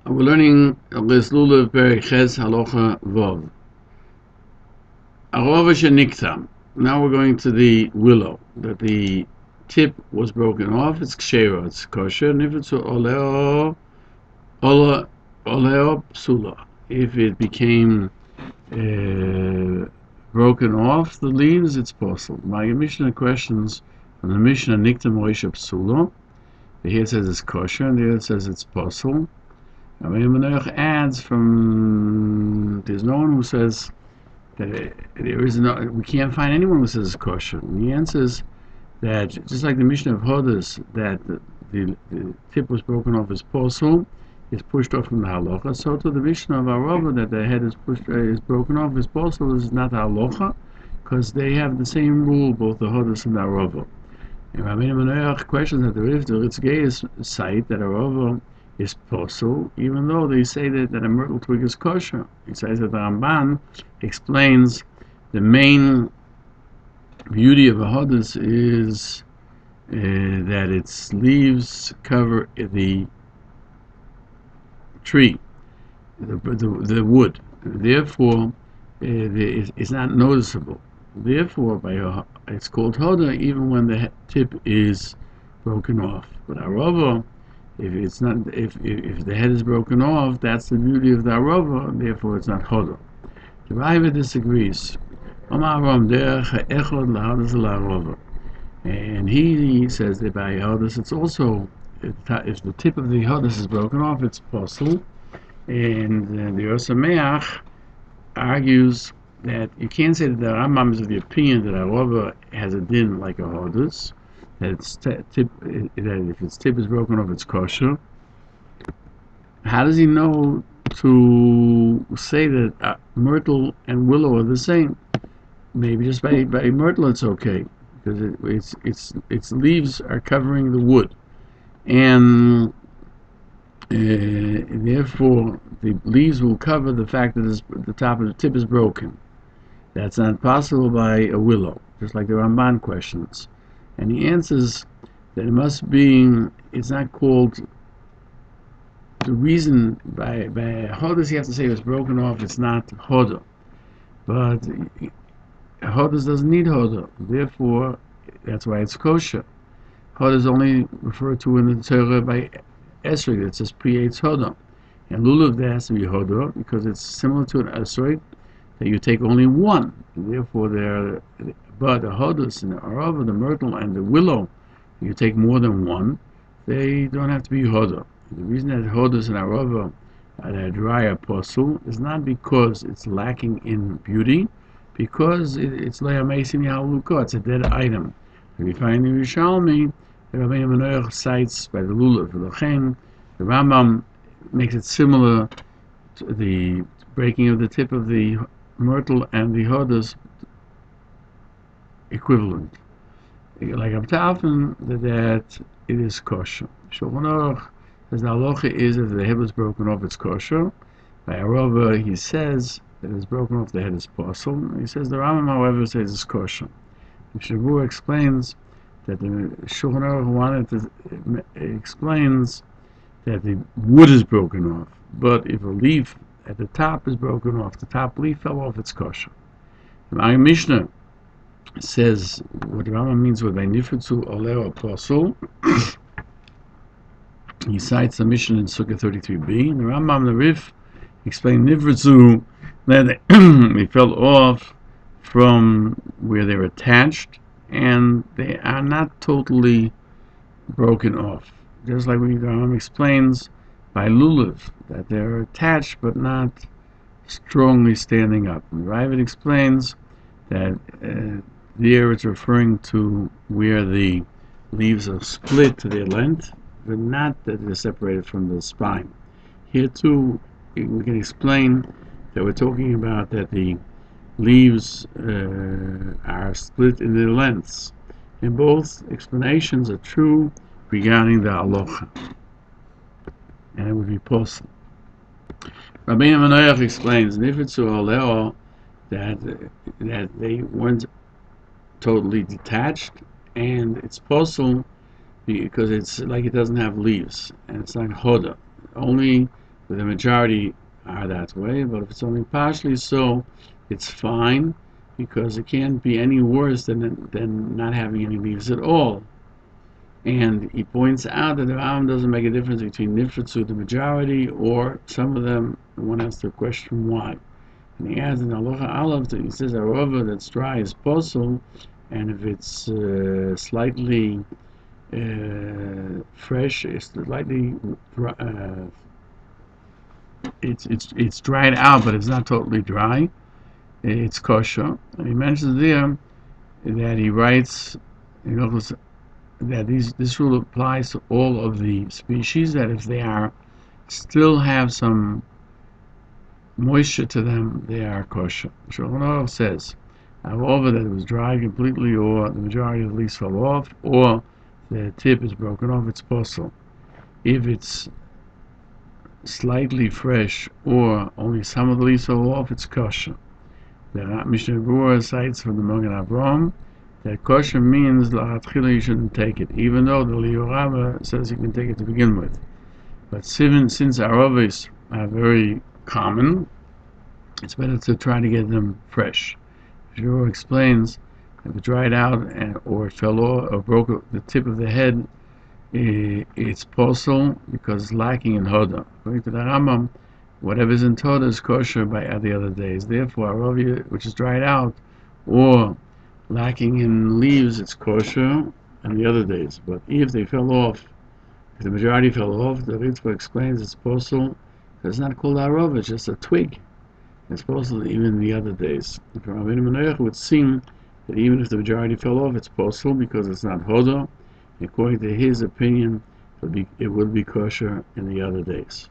We're learning Hilchos Lulav Perek Ches Halacha Vav. Arova sheniktam. Now we're going to the willow, that the tip was broken off. It's ksheira, it's kosher. And if it's oleo psula, if it became broken off the leaves, it's possible. My Mishnah questions from the Mishnah niktam moisha psula. Here it says it's kosher, and here it says it's possible. Rae adds from there's no one who says that we can't find anyone who says it's kosher. And the answer is that just like the Mishnah of Hodas, that the tip was broken off as posel, is pushed off from the Halacha. So to the Mishnah of Arava, that the head is broken off as posel, is not Halacha, because they have the same rule, both the Hodas and the Arava. And Rabbeinu questions that the Ritzgei cite that Arava is posel, even though they say that a myrtle twig is kosher. He says that the Rambam explains the main beauty of a hodas is that its leaves cover the tree, the wood. Therefore, it's not noticeable. Therefore, it's called hoda even when the tip is broken off. But arava, if the head is broken off, that's the beauty of the arava, and therefore it's not hoda. The Rebbe disagrees. And he says that by hodas it's also, if the tip of the hodas is broken off, it's possible. And the Hilchos Sukkah argues that you can't say that the Rambam is of the opinion that arava has a din like a hodas. That if its tip is broken off, it's kosher. How does he know to say that myrtle and willow are the same? Maybe just by myrtle it's okay, because its leaves are covering the wood, and therefore the leaves will cover the fact that the top of the tip is broken. That's not possible by a willow, just like the Ramban questions. And he answers that it must be, it's not called, the reason by hodas you have to say it was broken off, it's not hoda. But hodas doesn't need hoda, therefore that's why it's kosher. Hoda is only referred to in the Torah by esrog, that says pre-eitz hoda. And lulav there has to be hoda because it's similar to an esrog that you take only one. And therefore but the hodas and the arava, the myrtle and the willow, you take more than one, they don't have to be hoda. The reason that hodas and arava are dry posel is not because it's lacking in beauty, because it's le'amesim yahaluko, it's a dead item. If we find the Yerushalmi, the Rabbeinu cites by the Lulav, the Rambam makes it similar to the breaking of the tip of the myrtle and the hodas equivalent. Like Abtafin, that it is kosher. Shulchan Aruch says the halacha is if the head was broken off, it's kosher. By arava, he says that it's broken off, the head is posel. He says the Rambam, however, says it's kosher. Shavuot explains that the Shulchan Aruch explains that the wood is broken off, but if a leaf at the top is broken off, the top leaf fell off, it's kosher. The Mishnah says what the Rambam means with nifritzu oleo posel. He cites the Mishnah in Sukkah 33b. And the Rambam, the Rif, explained nifritzu that they fell off from where they're attached, and they are not totally broken off. Just like the Rambam explains by lulav, that they're attached but not strongly standing up. And Ravid explains that there it's referring to where the leaves are split to their length, but not that they're separated from the spine. Here too, we can explain that we're talking about that the leaves are split in their lengths. And both explanations are true regarding the halacha, and it would be possible. Rabbeinu Manoach explains nifritzu oleo that they weren't totally detached, and it's possible because it's like it doesn't have leaves, and it's like hoda. Only The majority are that way, but if it's only partially so, it's fine, because it can't be any worse than not having any leaves at all. And he points out that the Rambam doesn't make a difference between nifritzu, the majority, or some of them. One has to question why. And he adds in Halacha Aleph that he says a rova that's dry is posel, and if it's slightly fresh, it's slightly it's dried out, but it's not totally dry. It's kosher. And he mentions there that he writes, that this rule applies to all of the species, that if they are still have some moisture to them, they are kosher. Shulchan Aruch says, however, that it was dried completely, or the majority of the leaves fell off, or the tip is broken off, it's posel. If it's slightly fresh, or only some of the leaves fell off, it's kosher. The Mishnah Berurah cites from the Magen Avraham that kosher means la'atchila you shouldn't take it, even though the Lior Rabba says you can take it to begin with. But since arovis are very common, it's better to try to get them fresh. Shur explains if it dried out or it fell off or broke the tip of the head, it's posel because it's lacking in hoda. According to the Rambam, whatever is in toda is kosher by the other days. Therefore, arovi, which is dried out or lacking in leaves, it's kosher on the other days. But if they fell off, if the majority fell off, the Ritva explains it's posel. It's not called arov, it's just a twig. It's posel even the other days. Rabbeinu Menachos would seem that even if the majority fell off, it's posel because it's not hodo. According to his opinion, it would be kosher in the other days.